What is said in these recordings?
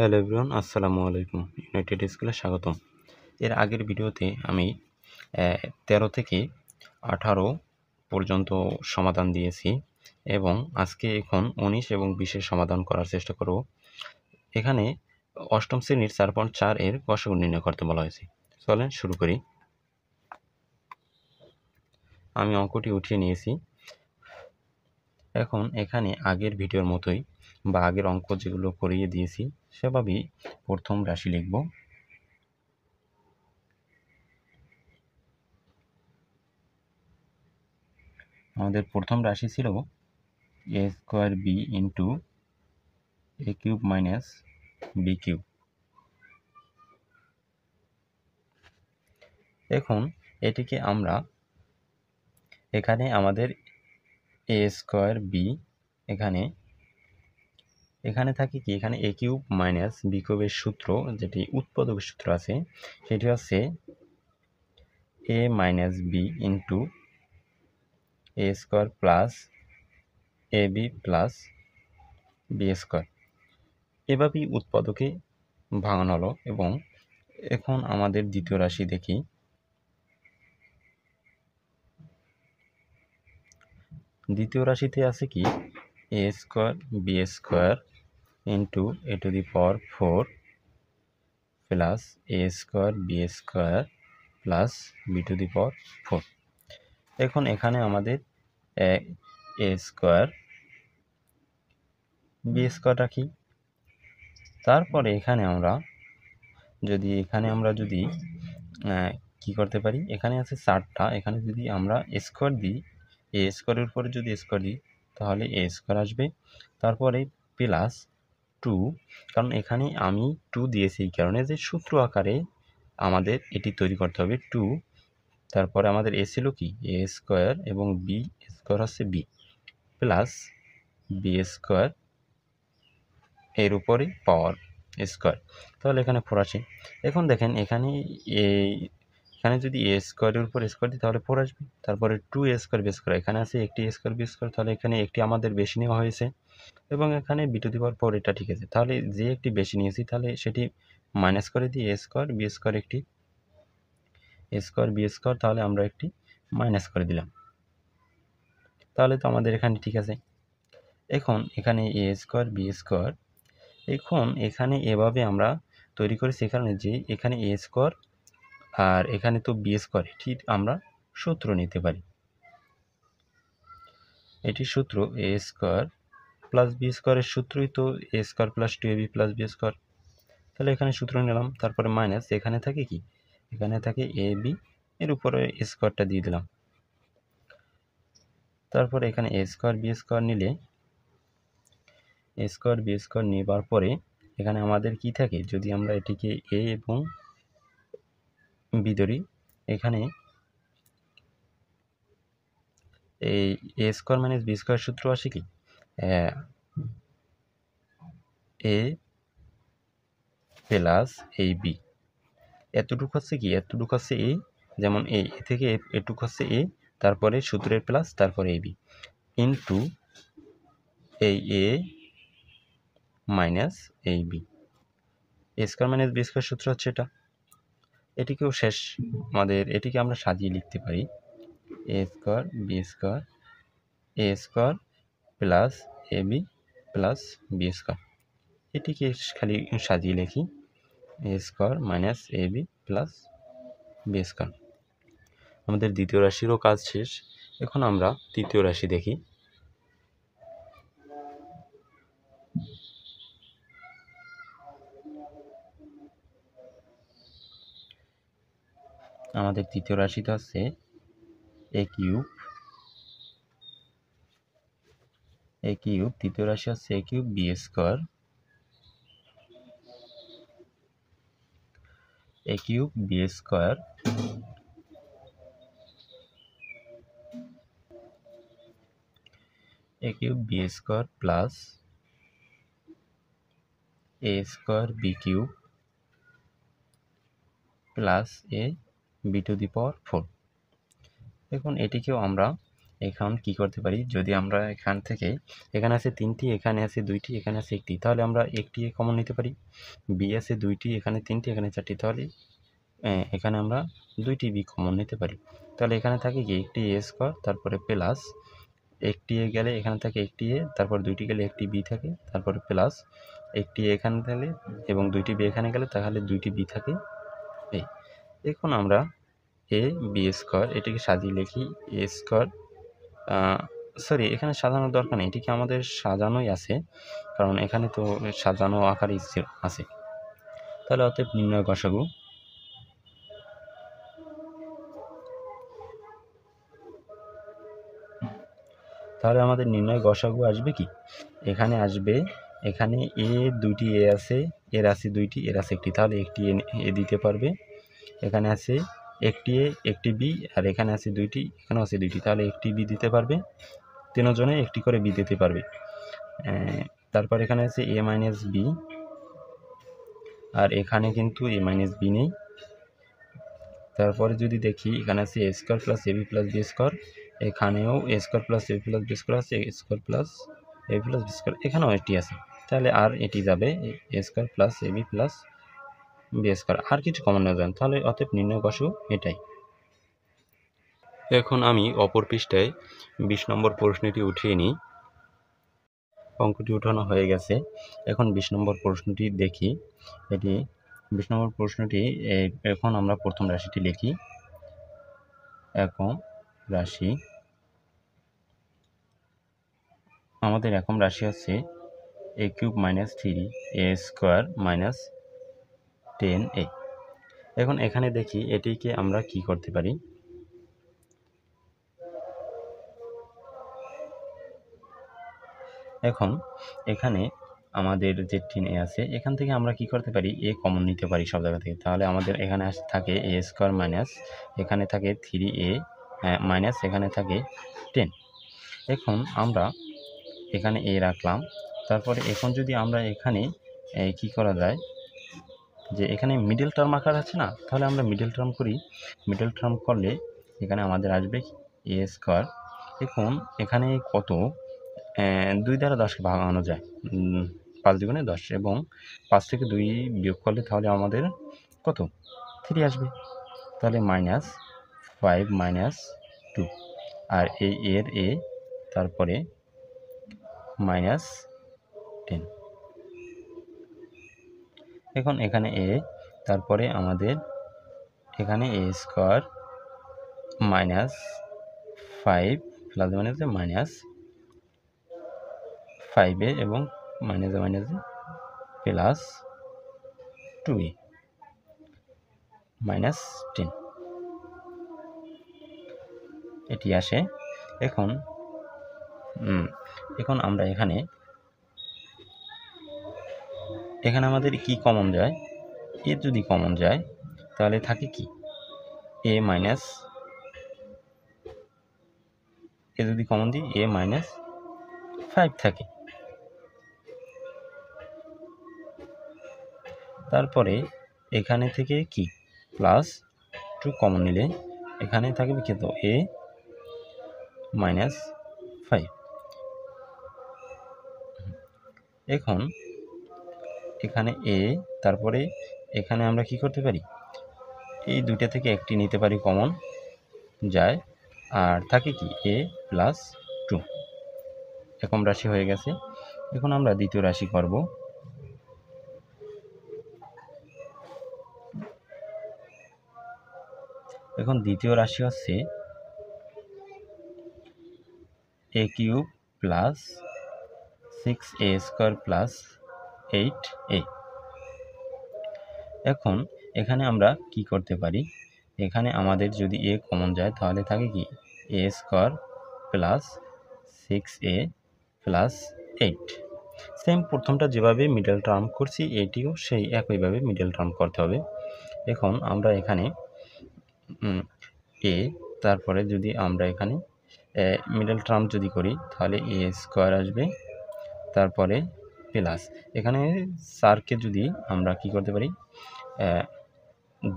Hello everyone, আসসালামু আলাইকুম। United স্কুলে স্বাগতম। এর আগের ভিডিওতে আমি 13 থেকে 18 পর্যন্ত সমাধান দিয়েছি এবং আজকে এখন 19 এবং 20 সমাধান করার চেষ্টা করব। এখানে অষ্টম শ্রেণীর 4.4 এর গসাগু নির্ণয় করতে বলা হয়েছে। চলেন শুরু করি। আমি অঙ্কটি উঠিয়ে নিয়েছি। এখন এখানে আগের ভিডিওর মতোই বা আগের অঙ্ক যেগুলো করিয়ে দিয়েছি সেভাবেই প্রথম রাশি লিখব। আমাদের প্রথম রাশি ছিল a square b into a cube minus b cube. এখন এটিকে আমরা এখানে আমাদের a স্কোয়ার b এখানে থাকে কি, এখানে a কিউব মাইনাস b কিউবের সূত্র যেটি উৎপাদকের সূত্র আছে সেটি হচ্ছে a minus b into a square plus ab plus b square. এভাবেই উৎপাদকে ভাঙানো হলো। এবং এখন আমাদের দ্বিতীয় রাশি দেখি। দ্বিতীয় রাশিতে আছে কি, a square b square into a to the power 4 plus a square b square plus b to the power 4। এখন এখানে আমাদের a স্কোয়ার b স্কোয়ার রাখি। তারপরে এখানে আমরা যদি কি করতে পারি, এখানে আছে 4টা, এখানে যদি আমরা স্কোয়ার দিই, এ স্কোয়ারের উপরে যদি স্কোয়ার দিই তাহলে এ স্কোয়ার আসবে। তারপরে প্লাস 2, কারণ এখানে আমি 2 দিয়েছি এই কারণে যে সূত্র আকারে আমাদের এটি তৈরি করতে হবে 2। তারপরে আমাদের এ ছিল কি এ স্কোয়ার এবং বি স্কোয়ার হচ্ছে বি প্লাস বি স্কোয়ার এর উপরে পাওয়ার স্কোয়ার, তাহলে এখানে 4 আসে। এখন দেখেন এখানে যদি এ স্কোয়ারের উপর স্কোয়ার দিই তাহলে 4 আসবে। তারপরে 2 এ স্কোয়ার বি স্কোয়ার, এখানে আছে একটি এ স্কোয়ার বি স্কোয়ার, তাহলে এখানে একটি আমাদের বেশি নেওয়া হয়েছে এবং এখানে বি টু দি পাওয়ার 4 এটা ঠিক আছে। তাহলে যে একটি বেশি নিয়েছি তাহলে সেটি মাইনাস করে দিই এ স্কোয়ার বি স্কোয়ার, একটি এ স্কোয়ার বি স্কোয়ার, তাহলে আমরা একটি মাইনাস করে দিলাম। তাহলে তো আমাদের এখানে ঠিক আছে। এখন এখানে এ স্কোয়ার বি স্কোয়ার, এখন এখানে এভাবে আমরা তৈরি করেছি এখানে যে এখানে এ স্কোয়ার আর এখানে তো বি স্কোয়ার, ঠিক আমরা সূত্র নিতে পারি। এটি সূত্র এ স্কোয়ার প্লাস বি স্কোয়ারের সূত্রই তো A square plus 2ab plus B square. তাহলে এখানে সূত্র নিলাম, তারপরে মাইনাস এখানে থাকে কি, এখানে থাকে এ বি, এর উপরে স্কোয়ারটা দিয়ে দিলাম। তারপরে এখানে এ স্কোয়ার বি স্কোয়ার নিলে, এ স্কোয়ার বি স্কোয়ার নেবার পরে এখানে আমাদের কি থাকে, যদি আমরা এটিকে এ এবং বি ধরি, এখানে এই এ স্কোয়ার মাইনাস বি স্কোয়ার সূত্র আসে কি এ প্লাস এই বি, এতটুকু হচ্ছে কি, এতটুকু হচ্ছে এ, যেমন এ থেকে এটুকু হচ্ছে এ, তারপরে সূত্রের প্লাস, তারপরে এই বি ইন্টু এই এ মাইনাস এই বি। এ স্কোয়ার মাইনাস বি স্কোয়ার সূত্র হচ্ছে এটা। এটিকেও শেষ আমাদের, এটিকে আমরা সাজিয়ে লিখতে পারি এ square B square, A square plus A B plus B square. এটিকে খালি সাজিয়ে লিখি এ square minus A B plus B square. আমাদের দ্বিতীয় রাশিরও কাজ শেষ। এখন আমরা তৃতীয় রাশি দেখি। আমাদের তৃতীয় রাশিটা হচ্ছে এ কিউব, তৃতীয় রাশি হচ্ছে A cube B square, A cube B square A cube B square plus A square B cube plus A B to the power 4। এখন এটিকেও আমরা এখন কি করতে পারি, যদি আমরা এখান থেকে এখানে আছে 3টি, এখানে আছে 2টি, এখানে আছে 1টি, তাহলে আমরা একটি এ কমন নিতে পারি। বি আছে 2টি, এখানে 3টি, এখানে 4টি, তাহলে এখানে আমরা 2টি বি কমন নিতে পারি। তাহলে এখানে থাকে কি একটি এ স্কোয়ার, তারপরে প্লাস একটি এ গেলে এখানে থাকে একটি এ, তারপর 2টি গেলে একটি বি থাকে, তারপরে প্লাস একটি এখানে গেলে এবং 2টি বি এখানে গেলে তাহলে 2টি বি থাকে এই। এখন আমরা এ বি স্কোয়ার এটিকে সাজিয়ে লিখি এ স্কোয়ার, সরি এখানে সাজানোর দরকার নেই, এটিকে আমাদের সাজানোই আছে, কারণ এখানে তো সাজানো আকারই আছে। তাহলে অতএব নির্ণয় গসাগু, তাহলে আমাদের নির্ণয় গসাগু আসবে কি, এখানে আসবে, এখানে এ 2টি এ আছে, এর আছে 2টি, এর আছে 1টি, তাহলে একটি এ দিতে পারবে। এখানে আছে একটি এ একটি বি, আর এখানে আছে 2টি, এখানেও আছে 2টি, তাহলে একটি বি দিতে পারবে। তিনজনে একটি করে বি দিতে পারবে। তারপর এখানে আছে এ মাইনাস বি, আর এখানে কিন্তু এ মাইনাস বি নেই। তারপরে যদি দেখি এখানে আছে এ square plus A B plus B square, এখানেও এ স্কোয়ার প্লাস এ প্লাস বি স্কোয়ার আছে, এ স্কোয়ার প্লাস এ প্লাস বি স্কোয়ার, এখানেও এটি আছে, তাহলে আর এটি যাবে এ square plus A B plus B square, আর কিছু কমন নেওয়া যায়, তাহলে অতএব নির্ণয় গসাগু এটাই। এখন আমি অপর পৃষ্ঠায় 20 নম্বর প্রশ্নটি উঠিয়ে নিই। অঙ্কটি উঠানো হয়ে গেছে, এখন 20 নম্বর প্রশ্নটি দেখি। এটি 20 নম্বর প্রশ্নটি, এখন আমরা প্রথম রাশিটি লিখি। একক রাশি, আমাদের একক রাশি আছে এ কিউব মাইনাস 3 এ স্কোয়ার মাইনাস 10a। এখন এখানে দেখি এটিকে আমরা কি করতে পারি, এখন এখানে আমাদের যে 10a আছে, এখান থেকে আমরা কি করতে পারি, এ কমন নিতে পারি সব জায়গা থেকে, তাহলে আমাদের এখানে থাকে এ স্কোয়ার মাইনাস, এখানে থাকে 3a মাইনাস, এখানে থাকে 10। এখন আমরা এখানে এ রাখলাম, তারপরে এখন যদি আমরা এখানে কি করা যায়, যে এখানে মিডল টার্ম আকার আছে না, তাহলে আমরা মিডল টার্ম করি। মিডল টার্ম করলে এখানে আমাদের আসবে এ স্কোয়ার। এখন এখানে কত, 2 দ্বারা 10কে ভাঙানো যায়, 5 দুগুণে 10, এবং 5 থেকে 2 বিয়োগ করলে তাহলে আমাদের কত 3 আসবে, তাহলে মাইনাস 5 মাইনাস 2, আর এই এর এ, তারপরে মাইনাস 10। এখন এখানে এ, তারপরে আমাদের এখানে এ স্কোয়ার মাইনাস 5 প্লাস মাইনাসে মাইনাস 5a এবং মাইনাসে মাইনাসে প্লাস 2a মাইনাস 10 এটি আসে। এখন আমরা এখানে আমাদের কি কমন যায়, এ যদি কমন যায় তাহলে থাকে কি এ মাইনাস, এ যদি কমন দিই এ মাইনাস 5 থাকে। তারপরে এখানে থেকে কি প্লাস 2 কমন নিলে এখানে থাকবে কি, তো এ মাইনাস 5। এখন এখানে এ, তারপরে এখানে আমরা কি করতে পারি, এই দুইটা থেকে একটি নিতে পারি, কমন যায়, আর থাকে কি এ প্লাস 2, একক রাশি হয়ে গেছে। এখন আমরা দ্বিতীয় রাশি করব। এখন দ্বিতীয় রাশি হচ্ছে A cube plus 6a square plus 8a। এখন এখানে আমরা কি করতে পারি, এখানে আমাদের যদি এ কমন যায় তাহলে থাকে কি A square plus 6a plus 8। Same প্রথমটা যেভাবে মিডল টার্ম করছি এটিও সেই একইভাবে মিডল টার্ম করতে হবে। এখন আমরা এখানে এ, তারপরে যদি আমরা এখানে মিডল টার্ম যদি করি তাহলে এ স্কোয়ার আসবে, তারপরে প্লাস এখানে 4কে যদি আমরা কি করতে পারি,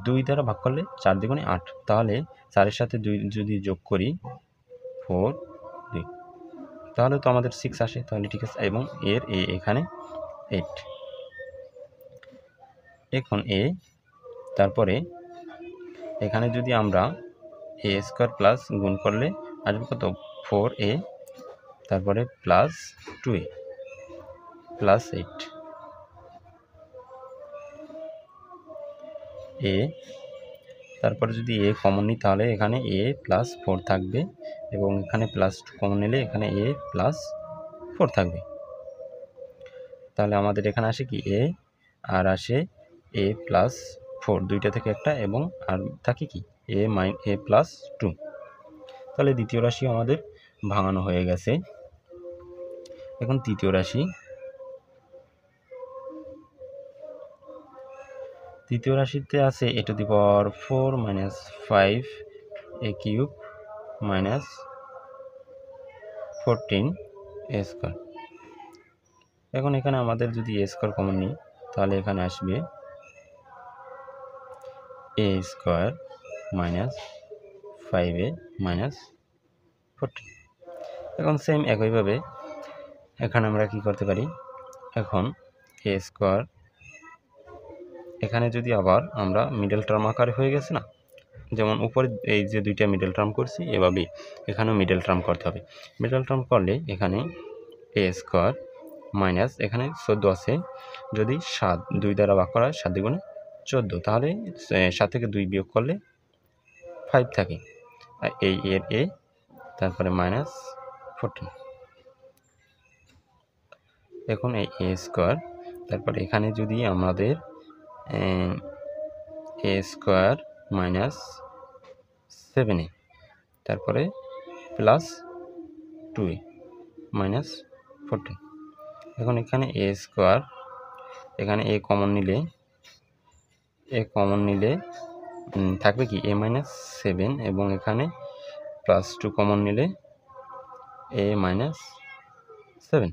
2 দ্বারা ভাগ করলে 4 দুগুণে 8, তাহলে 4-এর সাথে 2 যদি যোগ করি 4 তাহলে তো আমাদের 6 আসে, তাহলে ঠিক আছে। এবং এর এ এখানে 8। এখন এ, তারপরে এখানে যদি আমরা এ স্কোয়ার প্লাস গুণ করলে আসবে কত 4a, তারপরে প্লাস 2a প্লাস 8 এ, তারপরে যদি এ কমন নিই তাহলে এখানে এ প্লাস 4 থাকবে, এবং এখানে প্লাস 2 কমন নিলে এখানে এ প্লাস 4 থাকবে। তাহলে আমাদের এখানে আসে কি এ, আর আসে এ প্লাস 4, দুইটা থেকে একটা, এবং আর থাকে কি এ প্লাস 2। তাহলে দ্বিতীয় রাশি আমাদের ভাঙানো হয়ে গেছে। এখন তৃতীয় রাশি, তৃতীয় রাশিতে আছে a to the power 4 minus 5 a cube minus 14 a square. এখন এখানে আমাদের যদি a স্কোয়ার কমন নিই তাহলে এখানে আসবে a square minus 5a minus 14। এখন সেম একইভাবে এখানে আমরা কি করতে পারি, এখন a স্কোয়ার এখানে যদি আবার আমরা মিডল টার্ম আকারে হয়ে গেছে না, যেমন উপরে এই যে দুইটা মিডল টার্ম করছি, এভাবেই এখানেও মিডল টার্ম করতে হবে। মিডল টার্ম করলে এখানে এ স্কোয়ার মাইনাস এখানে 14 আছে, যদি 7 2 দ্বারা ভাগ করা হয় 7 দ্বিগুণে 14, তাহলে 7 থেকে 2 বিয়োগ করলে 5 থাকে। আর এই এর এ, তারপরে মাইনাস 14। এখন এই এ স্কোয়ার, তারপরে এখানে যদি আমাদের এ স্কোয়ার মাইনাস 7a, তারপরে প্লাস 2a মাইনাস 14। এখন এখানে এ স্কোয়ার, এখানে এ কমন নিলে থাকবে কি এ মাইনাস 7, এবং এখানে প্লাস 2 কমন নিলে এ মাইনাস 7।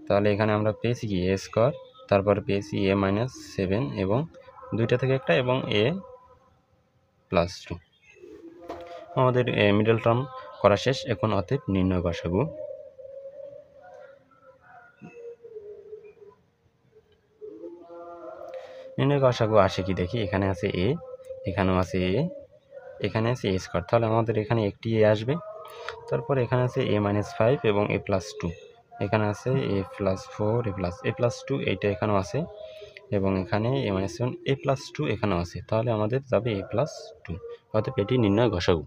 তাহলে এখানে আমরা পেয়েছি কি এ স্কোয়ার, তারপরে পেয়েছি এ মাইনাস 7, এবং দুইটা থেকে একটা, এবং এ প্লাস 2। আমাদের মিডল টার্ম করা শেষ। এখন অতএব নির্ণয় গসাগু। নির্ণয় গসাগু আসে কি দেখি, এখানে আছে এ, এখানেও আছে এ, এখানে আছে এ স্কোয়ার, তাহলে আমাদের এখানে একটি এ আসবে। তারপরে এখানে আছে এ মাইনাস 5 এবং এ প্লাস 2, এখানে আছে এ প্লাস 4 এ প্লাস 2, এইটা এখানেও আছে, এবং এখানে এ মাইনাস 7 এ প্লাস 2 এখানেও আছে, তাহলে আমাদের যাবে এ প্লাস 2। অতএব এটি নির্ণয় গসাগু।